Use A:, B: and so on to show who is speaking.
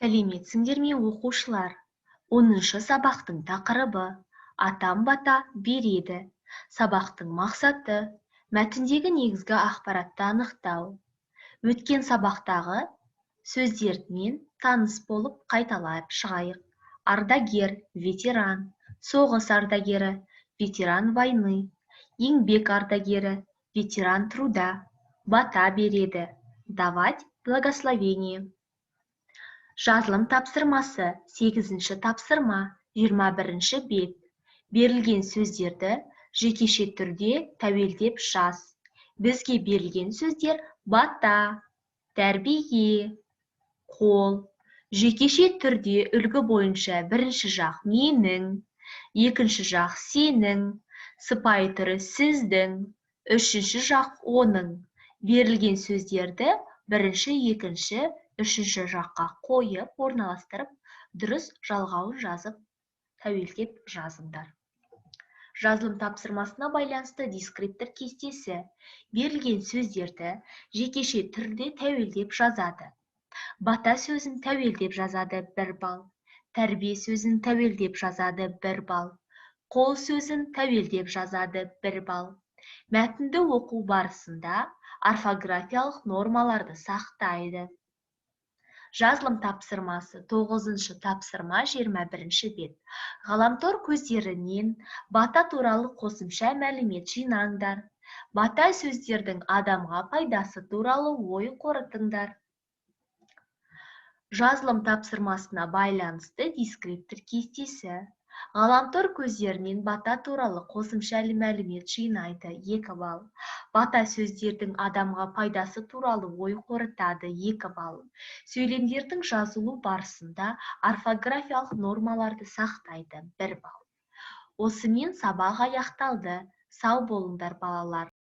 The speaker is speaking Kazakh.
A: Сәлеметсіңдер ме оқушылар? 10-шы сабақтың тақырыбы атам бата береді. Сабақтың мақсаты мәтіндегі негізгі ақпаратты анықтау. Өткен сабақтағы сөздермен таныс болып қайталап шығайық. Ардагер, ветеран, соғыс ардагері, ветеран войны, еңбек ардагері, ветеран труда, бата береді, давать благословение. Жазылым тапсырмасы 8-ші тапсырма 21-ші бет. Берілген сөздерді жекеше түрде тәуелдеп жаз. Бізге берілген сөздер бата, тәрбие, қол. Жекеше түрде үлгі бойынша бірінші жақ менің, екінші жақ сенің, сыпайы түрі сіздің, үшінші жақ оның. Берілген сөздерді бірінші, екінші, үшінші жаққа қойып, орналастырып, дұрыс жалғауын жазып, тәуелдеп жазыңдар. Жазылым тапсырмасына байланысты дескриптор кестесі. Берілген сөздерді жекеше түрде тәуелдеп жазады. Бата сөзін тәуелдеп жазады 1 балл. Тәрбие сөзін тәуелдеп жазады 1 балл. Қол сөзін тәуелдеп жазады 1 балл. Мәтінді оқу барысында орфографиялық нормаларды сақтайды. Жазылым тапсырмасы 9-шы тапсырма 21-ші бет. Ғаламтор көздерінен бата туралы қосымша мәлімет жинаңдар. Бата сөздердің адамға пайдасы туралы ой қорытыңдар. Жазылым тапсырмасына байланысты дескриптор кестесі. Ғаламтор көздерінен бата туралы қосымша мәлімет жинайды 2 балл. Бата сөздердің адамға пайдасы туралы ой қорытады 2 балл. Сөйлемдердің жазылу барысында орфографиялық нормаларды сақтайды 1 балл. Осымен сабақ аяқталды. Сау болыңдар балалар.